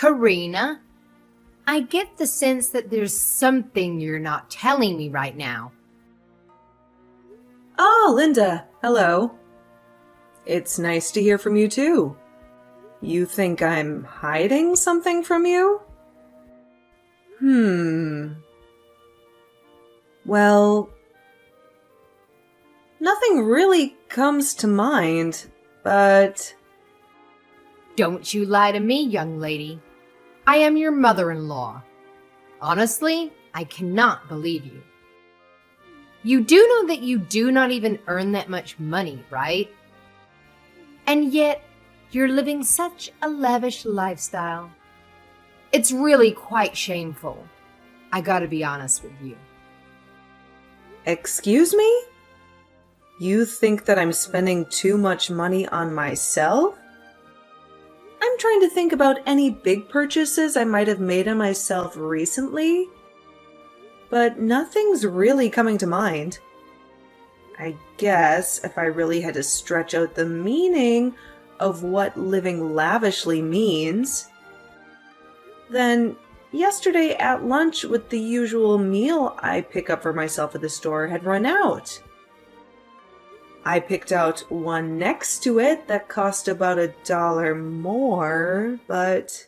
Karina, I get the sense that there's something you're not telling me right now. Oh, Linda, hello. It's nice to hear from you too. You think I'm hiding something from you? Well, nothing really comes to mind, but... Don't you lie to me, young lady. I am your mother-in-law. Honestly, I cannot believe you. You do know that you do not even earn that much money, right? And yet, you're living such a lavish lifestyle. It's really quite shameful. I gotta be honest with you. Excuse me? You think that I'm spending too much money on myself? I'm trying to think about any big purchases I might have made on myself recently, but nothing's really coming to mind. I guess if I really had to stretch out the meaning of what living lavishly means, then yesterday at lunch with the usual meal I pick up for myself at the store had run out. I picked out one next to it that cost about $1 more, but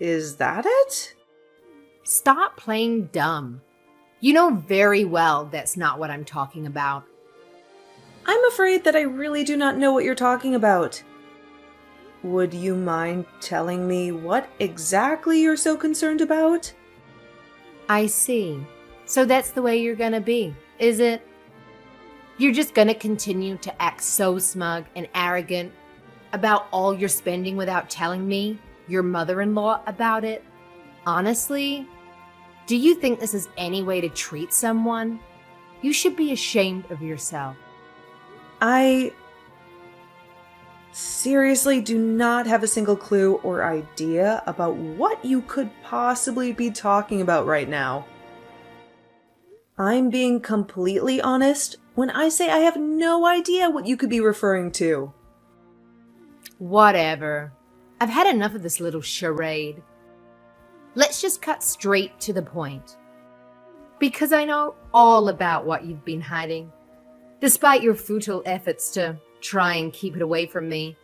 is that it? Stop playing dumb. You know very well that's not what I'm talking about. I'm afraid that I really do not know what you're talking about. Would you mind telling me what exactly you're so concerned about? I see. So that's the way you're gonna be, is it? You're just gonna continue to act so smug and arrogant about all you're spending without telling me, your mother-in-law, about it? Honestly, do you think this is any way to treat someone? You should be ashamed of yourself. I seriously do not have a single clue or idea about what you could possibly be talking about right now. I'm being completely honest when I say I have no idea what you could be referring to. Whatever. I've had enough of this little charade. Let's just cut straight to the point. Because I know all about what you've been hiding, despite your futile efforts to try and keep it away from me.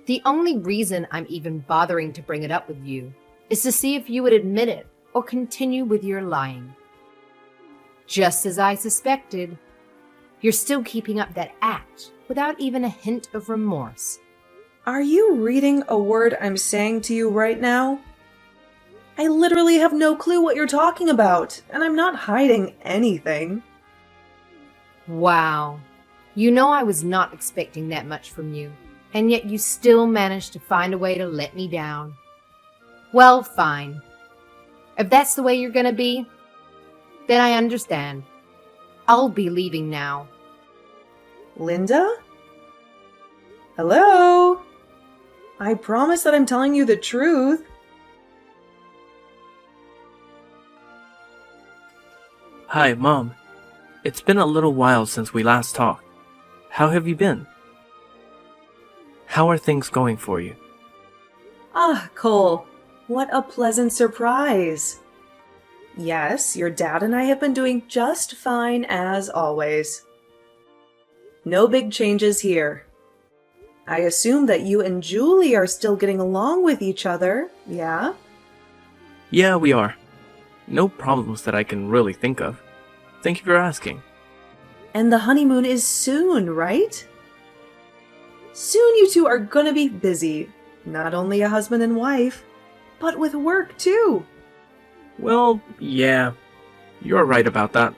The only reason I'm even bothering to bring it up with you is to see if you would admit it or continue with your lying. Just as I suspected, you're still keeping up that act without even a hint of remorse. Are you reading a word I'm saying to you right now? I literally have no clue what you're talking about, and I'm not hiding anything. Wow. You know I was not expecting that much from you, and yet you still managed to find a way to let me down. Well, fine. If that's the way you're gonna be, then I understand. I'll be leaving now. Linda? Hello? I promise that I'm telling you the truth. Hi, Mom. It's been a little while since we last talked. How have you been? How are things going for you? Ah, Cole, what a pleasant surprise. Yes, your dad and I have been doing just fine as always. No big changes here. I assume that you and Julie are still getting along with each other, yeah? Yeah, we are. No problems that I can really think of. Thank you for asking. And the honeymoon is soon, right? Soon you two are gonna be busy. Not only a husband and wife, but with work too. Well, yeah. You're right about that.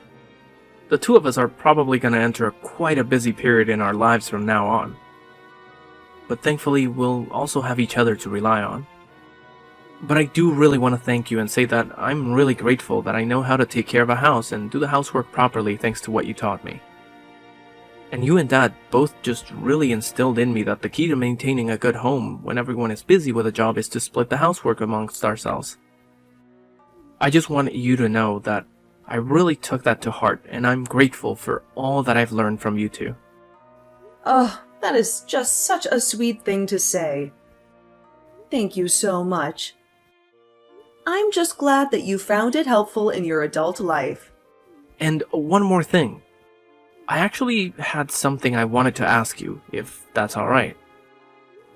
The two of us are probably going to enter quite a busy period in our lives from now on. But thankfully, we'll also have each other to rely on. But I do really want to thank you and say that I'm really grateful that I know how to take care of a house and do the housework properly thanks to what you taught me. And you and Dad both just really instilled in me that the key to maintaining a good home when everyone is busy with a job is to split the housework amongst ourselves. I just want you to know that I really took that to heart, and I'm grateful for all that I've learned from you two. Oh, that is just such a sweet thing to say. Thank you so much. I'm just glad that you found it helpful in your adult life. And one more thing. I actually had something I wanted to ask you, if that's alright.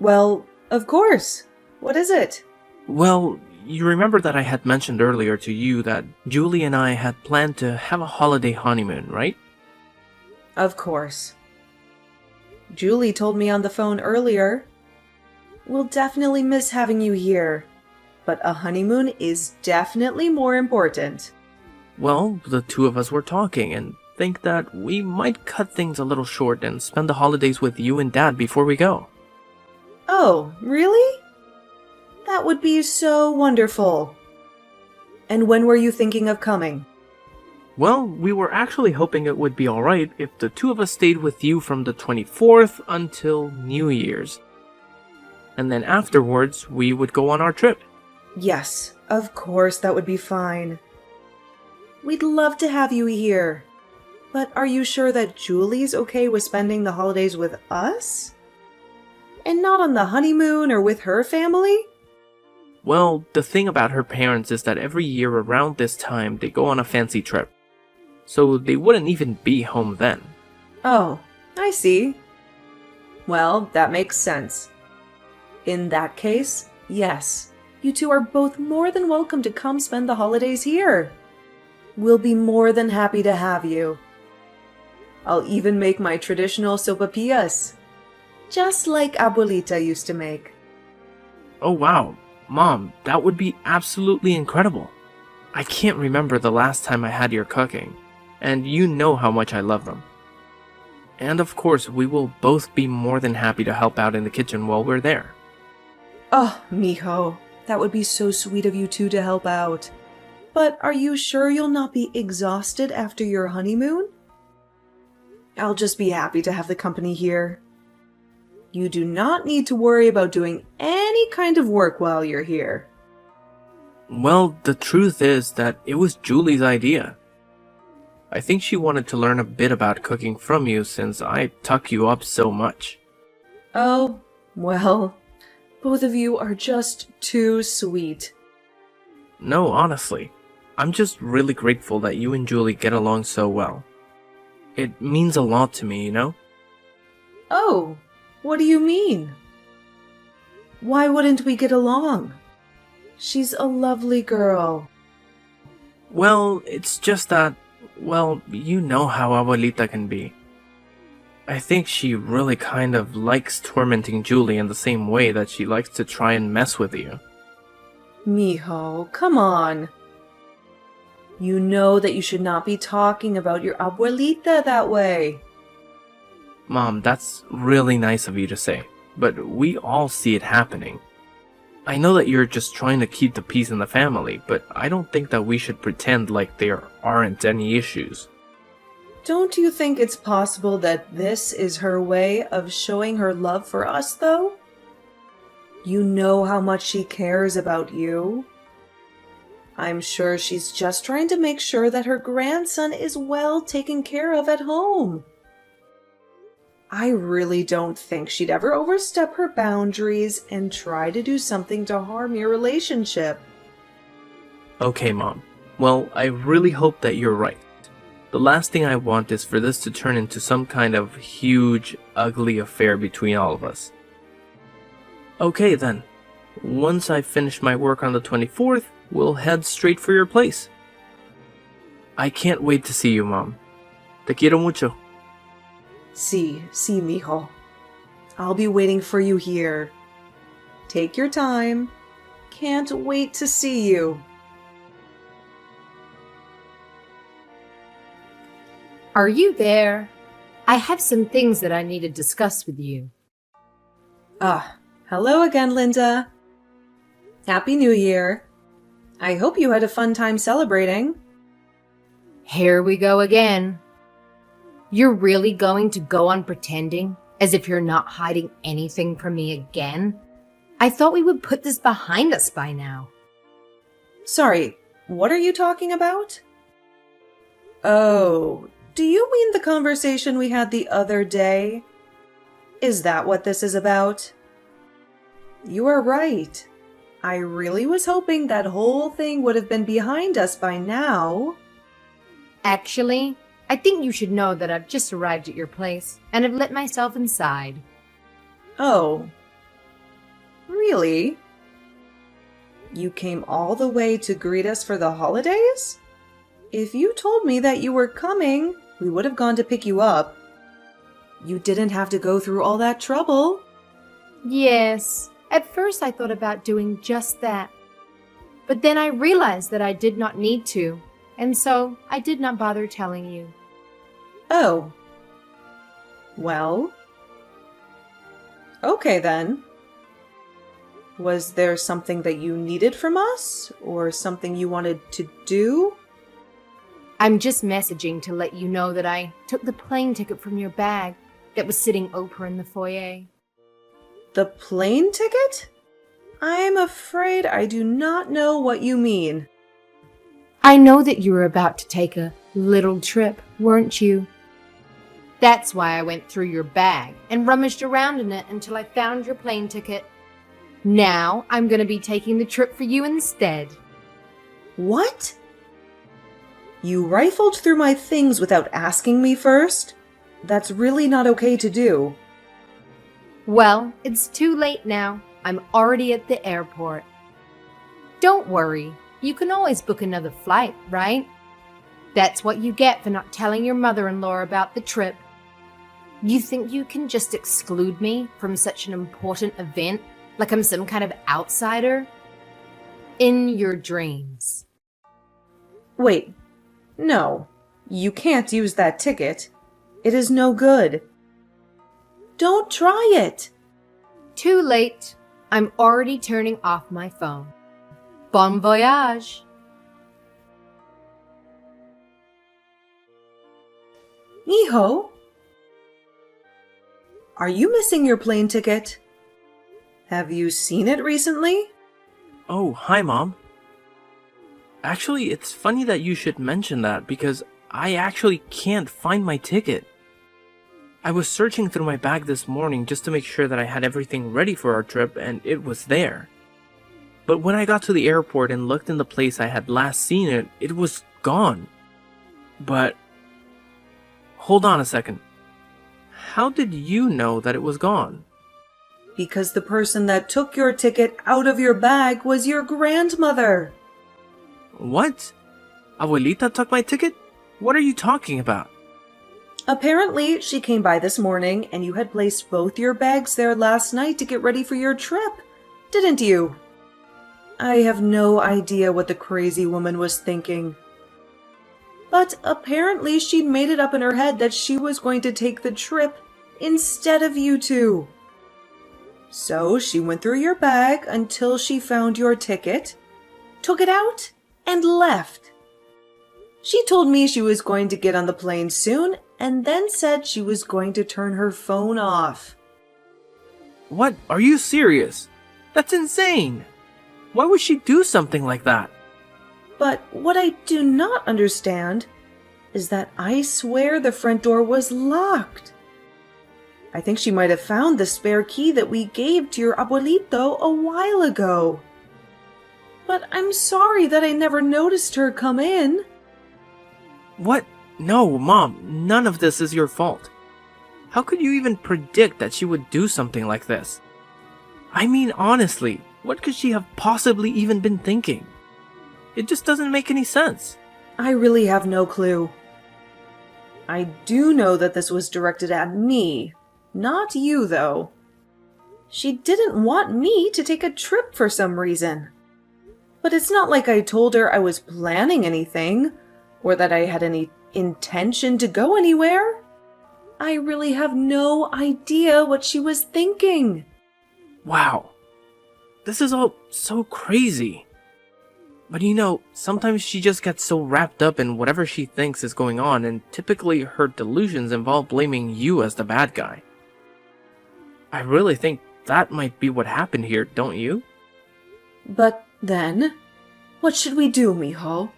Well, of course. What is it? Well, you remember that I had mentioned earlier to you that Julie and I had planned to have a holiday honeymoon, right? Of course. Julie told me on the phone earlier. We'll definitely miss having you here, but a honeymoon is definitely more important. Well, the two of us were talking and think that we might cut things a little short and spend the holidays with you and Dad before we go. Oh, really? That would be so wonderful. And when were you thinking of coming? Well, we were actually hoping it would be alright if the two of us stayed with you from the 24th until New Year's. And then afterwards, we would go on our trip. Yes, of course that would be fine. We'd love to have you here. But are you sure that Julie's okay with spending the holidays with us? And not on the honeymoon or with her family? Well, the thing about her parents is that every year around this time, they go on a fancy trip. So they wouldn't even be home then. Oh, I see. Well, that makes sense. In that case, yes, you two are both more than welcome to come spend the holidays here. We'll be more than happy to have you. I'll even make my traditional sopapillas, just like Abuelita used to make. Oh wow, Mom, that would be absolutely incredible. I can't remember the last time I had your cooking, and you know how much I love them. And of course, we will both be more than happy to help out in the kitchen while we're there. Oh, mijo, that would be so sweet of you two to help out. But are you sure you'll not be exhausted after your honeymoon? I'll just be happy to have the company here. You do not need to worry about doing any kind of work while you're here. Well, the truth is that it was Julie's idea. I think she wanted to learn a bit about cooking from you since I tuck you up so much. Oh, well, both of you are just too sweet. No, honestly, I'm just really grateful that you and Julie get along so well. It means a lot to me, you know? Oh, what do you mean? Why wouldn't we get along? She's a lovely girl. Well, it's just that, well, you know how Abuelita can be. I think she really kind of likes tormenting Julie in the same way that she likes to try and mess with you. Mijo, come on. You know that you should not be talking about your abuelita that way. Mom, that's really nice of you to say, but we all see it happening. I know that you're just trying to keep the peace in the family, but I don't think that we should pretend like there aren't any issues. Don't you think it's possible that this is her way of showing her love for us, though? You know how much she cares about you. I'm sure she's just trying to make sure that her grandson is well taken care of at home. I really don't think she'd ever overstep her boundaries and try to do something to harm your relationship. Okay, Mom. Well, I really hope that you're right. The last thing I want is for this to turn into some kind of huge, ugly affair between all of us. Okay then. Once I finish my work on the 24th, we'll head straight for your place. I can't wait to see you, Mom. Te quiero mucho. Sí, mijo. I'll be waiting for you here. Take your time. Can't wait to see you. Are you there? I have some things that I need to discuss with you. Hello again, Linda. Happy New Year. I hope you had a fun time celebrating. Here we go again. You're really going to go on pretending as if you're not hiding anything from me again? I thought we would put this behind us by now. Sorry, what are you talking about? Oh, do you mean the conversation we had the other day? Is that what this is about? You are right. I really was hoping that whole thing would have been behind us by now. Actually, I think you should know that I've just arrived at your place and have let myself inside. Oh. Really? You came all the way to greet us for the holidays? If you told me that you were coming, we would have gone to pick you up. You didn't have to go through all that trouble. Yes, at first I thought about doing just that. But then I realized that I did not need to, and so I did not bother telling you. Oh. Well. Okay then. Was there something that you needed from us? Or something you wanted to do? I'm just messaging to let you know that I took the plane ticket from your bag that was sitting open in the foyer. The plane ticket? I'm afraid I do not know what you mean. I know that you were about to take a little trip, weren't you? That's why I went through your bag and rummaged around in it until I found your plane ticket. Now I'm going to be taking the trip for you instead. What? You rifled through my things without asking me first? That's really not okay to do. Well, it's too late now. I'm already at the airport. Don't worry. You can always book another flight, right? That's what you get for not telling your mother-in-law about the trip. You think you can just exclude me from such an important event like I'm some kind of outsider? In your dreams. Wait. No. You can't use that ticket. It is no good. Don't try it. Too late. I'm already turning off my phone. Bon voyage. Miho? Are you missing your plane ticket? Have you seen it recently? Oh, hi, Mom. Actually, it's funny that you should mention that because I actually can't find my ticket. I was searching through my bag this morning just to make sure that I had everything ready for our trip and it was there. But when I got to the airport and looked in the place I had last seen it, it was gone. But hold on a second. How did you know that it was gone? Because the person that took your ticket out of your bag was your grandmother. What? Abuelita took my ticket? What are you talking about? Apparently, she came by this morning and you had placed both your bags there last night to get ready for your trip, didn't you? I have no idea what the crazy woman was thinking. But apparently she'd made it up in her head that she was going to take the trip instead of you two. So she went through your bag until she found your ticket, took it out, and left. She told me she was going to get on the plane soon and then said she was going to turn her phone off. What? Are you serious? That's insane! Why would she do something like that? But what I do not understand is that I swear the front door was locked. I think she might have found the spare key that we gave to your abuelito a while ago. But I'm sorry that I never noticed her come in. What? No, Mom, none of this is your fault. How could you even predict that she would do something like this? I mean, honestly, what could she have possibly even been thinking? It just doesn't make any sense. I really have no clue. I do know that this was directed at me, not you, though. She didn't want me to take a trip for some reason. But it's not like I told her I was planning anything, or that I had any intention to go anywhere. I really have no idea what she was thinking. Wow. This is all so crazy. But you know, sometimes she just gets so wrapped up in whatever she thinks is going on, and typically her delusions involve blaming you as the bad guy. I really think that might be what happened here, don't you? But then, what should we do, Miho?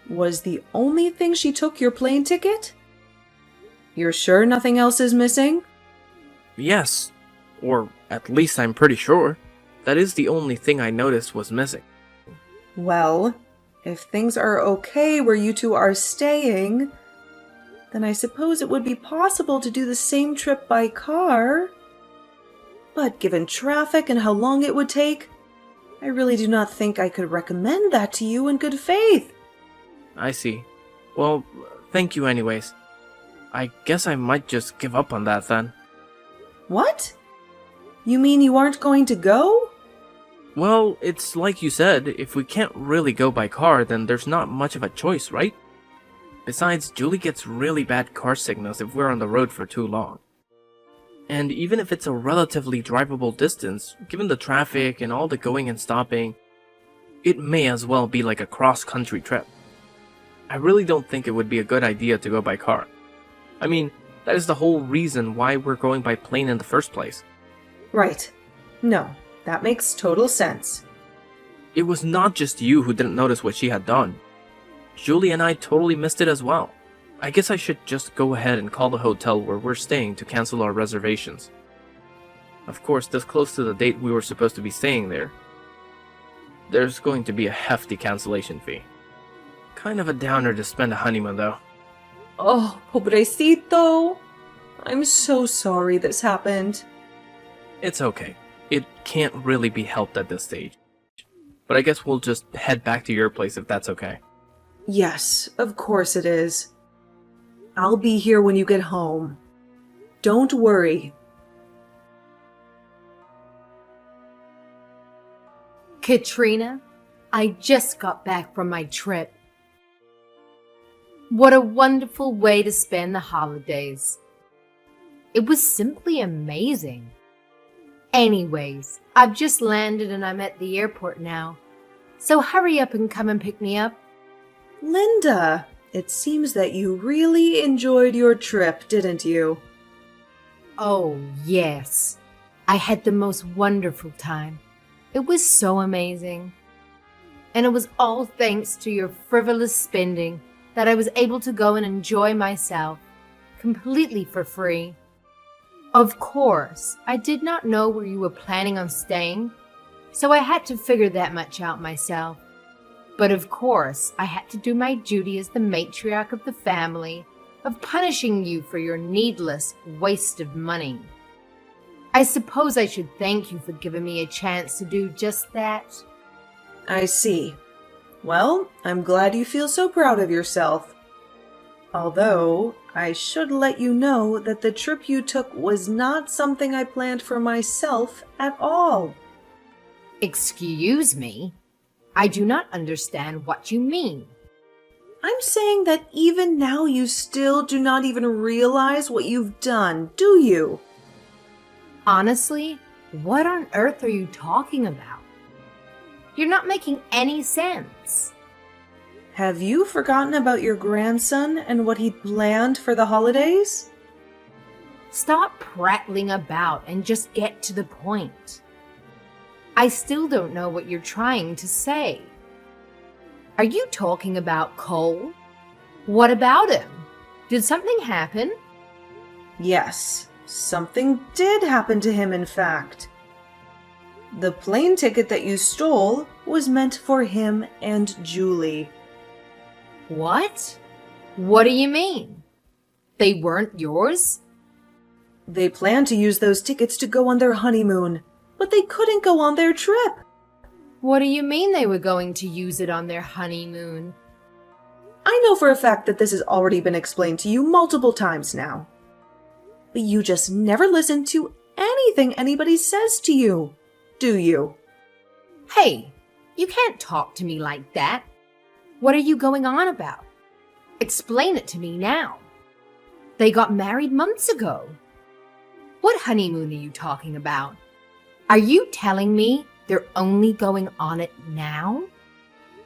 Was the only thing she took your plane ticket? You're sure nothing else is missing? Yes. Or at least I'm pretty sure. That is the only thing I noticed was missing. Well, if things are okay where you two are staying, then I suppose it would be possible to do the same trip by car. But given traffic and how long it would take, I really do not think I could recommend that to you in good faith. I see. Well, thank you anyways. I guess I might just give up on that then. What? You mean you aren't going to go? Well, it's like you said, if we can't really go by car, then there's not much of a choice, right? Besides, Julie gets really bad car signals if we're on the road for too long. And even if it's a relatively drivable distance, given the traffic and all the going and stopping, it may as well be like a cross-country trip. I really don't think it would be a good idea to go by car. I mean, that is the whole reason why we're going by plane in the first place. Right. No, that makes total sense. It was not just you who didn't notice what she had done. Julie and I totally missed it as well. I guess I should just go ahead and call the hotel where we're staying to cancel our reservations. Of course, this close to the date we were supposed to be staying there, there's going to be a hefty cancellation fee. Kind of a downer to spend a honeymoon though. Oh, pobrecito. I'm so sorry this happened. It's okay. It can't really be helped at this stage. But I guess we'll just head back to your place if that's okay. Yes, of course it is. I'll be here when you get home. Don't worry. Katrina, I just got back from my trip. What a wonderful way to spend the holidays. It was simply amazing. Anyways, I've just landed and I'm at the airport now. So hurry up and come and pick me up. Linda, it seems that you really enjoyed your trip, didn't you? Oh, yes. I had the most wonderful time. It was so amazing. And it was all thanks to your frivolous spending that I was able to go and enjoy myself completely for free. Of course, I did not know where you were planning on staying, so I had to figure that much out myself. But of course, I had to do my duty as the matriarch of the family of punishing you for your needless waste of money. I suppose I should thank you for giving me a chance to do just that. I see. Well, I'm glad you feel so proud of yourself. Although, I should let you know that the trip you took was not something I planned for myself at all. Excuse me? I do not understand what you mean. I'm saying that even now you still do not even realize what you've done, do you? Honestly, what on earth are you talking about? You're not making any sense. Have you forgotten about your grandson and what he'd planned for the holidays? Stop prattling about and just get to the point. I still don't know what you're trying to say. Are you talking about Cole? What about him? Did something happen? Yes, something did happen to him, in fact. The plane ticket that you stole was meant for him and Julie. What? What do you mean? They weren't yours? They planned to use those tickets to go on their honeymoon, but they couldn't go on their trip. What do you mean they were going to use it on their honeymoon? I know for a fact that this has already been explained to you multiple times now. But you just never listen to anything anybody says to you, do you? Hey, you can't talk to me like that. What are you going on about? Explain it to me now. They got married months ago. What honeymoon are you talking about? Are you telling me they're only going on it now?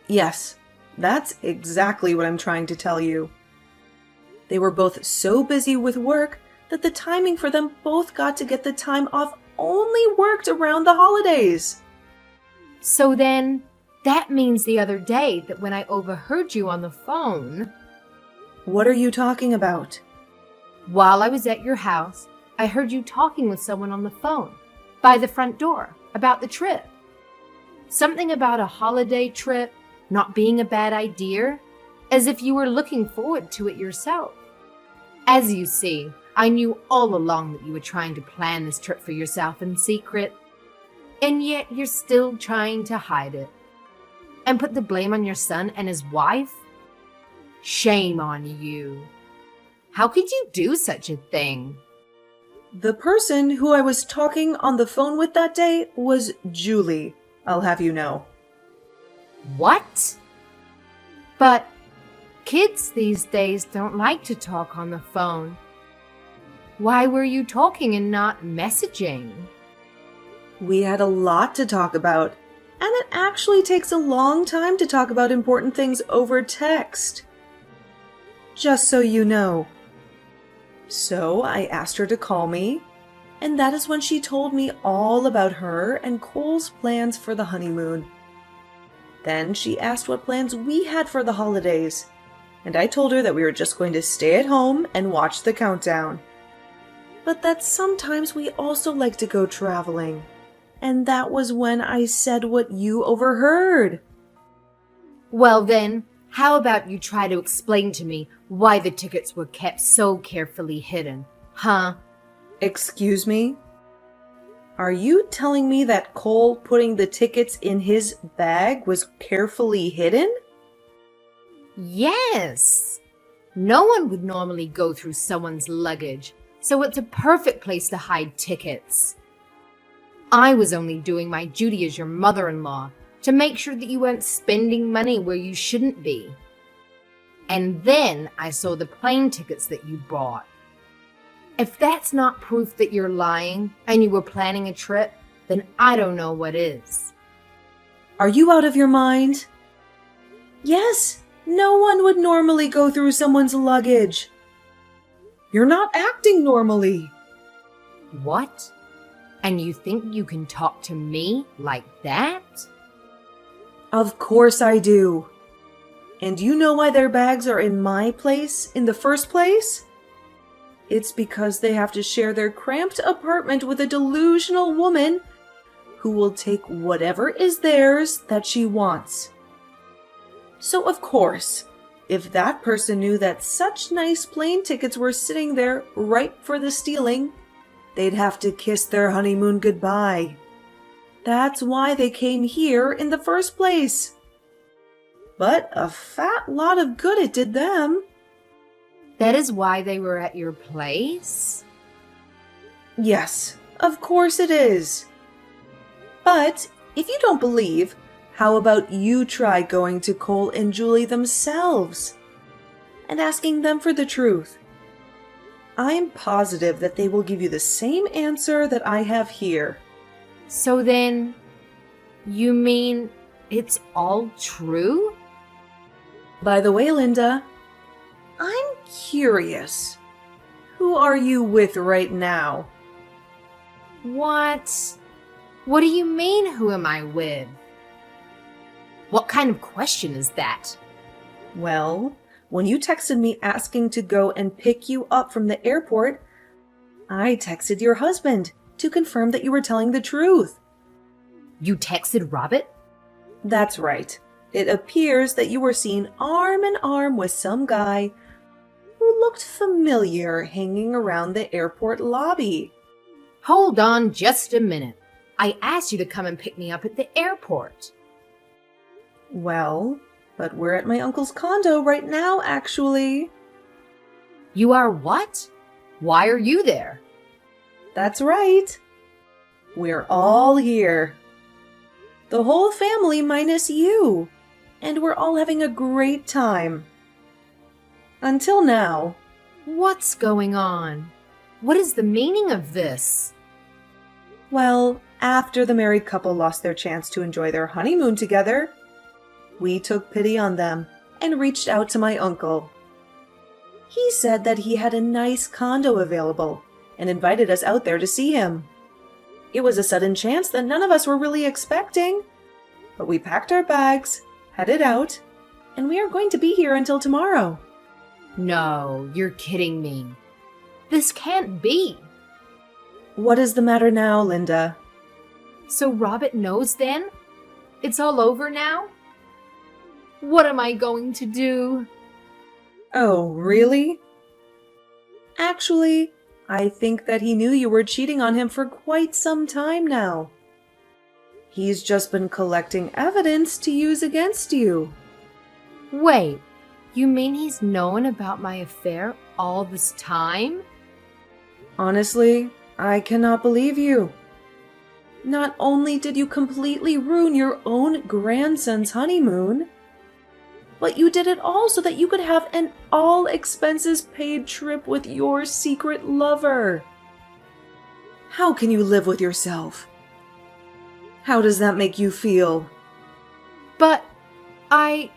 Yes, that's exactly what I'm trying to tell you. They were both so busy with work that the timing for them both got to get the time off only worked around the holidays. So then, that means the other day that when I overheard you on the phone, What are you talking about? while I was at your house, I heard you talking with someone on the phone by the front door about the trip. Something about a holiday trip not being a bad idea, as if you were looking forward to it yourself. As you see, I knew all along that you were trying to plan this trip for yourself in secret, and yet you're still trying to hide it. And put the blame on your son and his wife? Shame on you. How could you do such a thing? The person who I was talking on the phone with that day was Julie, I'll have you know. What? But kids these days don't like to talk on the phone. Why were you talking and not messaging? We had a lot to talk about, and it actually takes a long time to talk about important things over text. Just so you know. So I asked her to call me, and that is when she told me all about her and Cole's plans for the honeymoon. Then she asked what plans we had for the holidays, and I told her that we were just going to stay at home and watch the countdown. But that sometimes we also like to go traveling. And that was when I said what you overheard. Well then, how about you try to explain to me why the tickets were kept so carefully hidden, huh? Excuse me? Are you telling me that Cole putting the tickets in his bag was carefully hidden? Yes. No one would normally go through someone's luggage, so it's a perfect place to hide tickets. I was only doing my duty as your mother-in-law to make sure that you weren't spending money where you shouldn't be. And then I saw the plane tickets that you bought. If that's not proof that you're lying and you were planning a trip, then I don't know what is. Are you out of your mind? Yes, no one would normally go through someone's luggage. You're not acting normally. What? And you think you can talk to me like that? Of course I do. And you know why their bags are in my place in the first place? It's because they have to share their cramped apartment with a delusional woman who will take whatever is theirs that she wants. So of course, if that person knew that such nice plane tickets were sitting there ripe for the stealing, they'd have to kiss their honeymoon goodbye. That's why they came here in the first place. But a fat lot of good it did them. That is why they were at your place? Yes, of course it is. But if you don't believe, how about you try going to Cole and Julie themselves and asking them for the truth? I'm positive that they will give you the same answer that I have here. So then, you mean it's all true? By the way, Linda, I'm curious. Who are you with right now? What? What do you mean, who am I with? What kind of question is that? Well, when you texted me asking to go and pick you up from the airport, I texted your husband to confirm that you were telling the truth. You texted Robert? That's right. It appears that you were seen arm in arm with some guy who looked familiar hanging around the airport lobby. Hold on just a minute. I asked you to come and pick me up at the airport. Well, but we're at my uncle's condo right now, actually. You are what? Why are you there? That's right. We're all here. The whole family minus you. And we're all having a great time. Until now. What's going on? What is the meaning of this? Well, after the married couple lost their chance to enjoy their honeymoon together, we took pity on them and reached out to my uncle. He said that he had a nice condo available and invited us out there to see him. It was a sudden chance that none of us were really expecting, but we packed our bags, headed out, and we are going to be here until tomorrow. No, you're kidding me. This can't be. What is the matter now, Linda? So Robert knows then? It's all over now? What am I going to do? Oh, really? Actually, I think that he knew you were cheating on him for quite some time now. He's just been collecting evidence to use against you. Wait, you mean he's known about my affair all this time? Honestly, I cannot believe you. Not only did you completely ruin your own grandson's honeymoon, but you did it all so that you could have an all-expenses-paid trip with your secret lover. How can you live with yourself? How does that make you feel? But I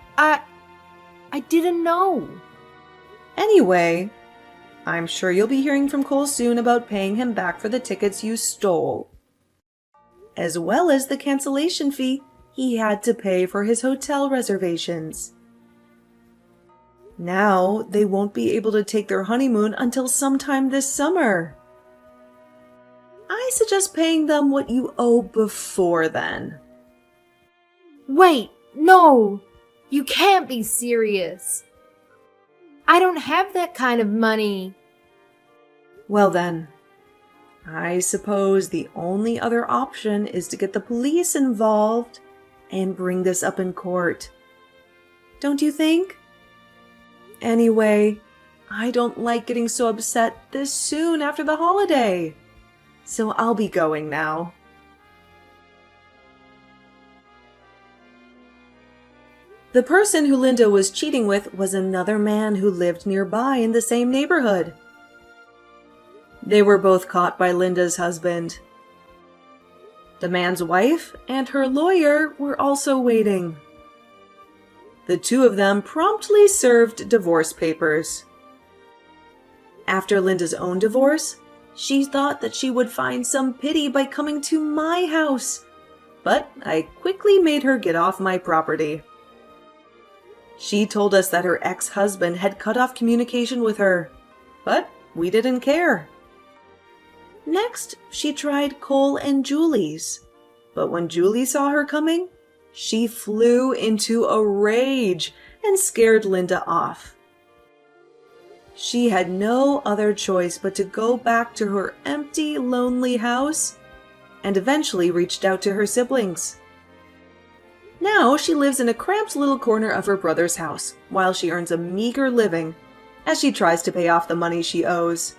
didn't know. Anyway, I'm sure you'll be hearing from Cole soon about paying him back for the tickets you stole, as well as the cancellation fee he had to pay for his hotel reservations. Now they won't be able to take their honeymoon until sometime this summer. I suggest paying them what you owe before then. Wait, no! You can't be serious. I don't have that kind of money. Well then, I suppose the only other option is to get the police involved and bring this up in court. Don't you think? Anyway, I don't like getting so upset this soon after the holiday, so I'll be going now. The person who Linda was cheating with was another man who lived nearby in the same neighborhood. They were both caught by Linda's husband. The man's wife and her lawyer were also waiting. The two of them promptly served divorce papers. After Linda's own divorce, she thought that she would find some pity by coming to my house, but I quickly made her get off my property. She told us that her ex-husband had cut off communication with her, but we didn't care. Next, she tried Cole and Julie's, but when Julie saw her coming, she flew into a rage and scared Linda off. She had no other choice but to go back to her empty, lonely house and eventually reached out to her siblings. Now she lives in a cramped little corner of her brother's house while she earns a meager living as she tries to pay off the money she owes.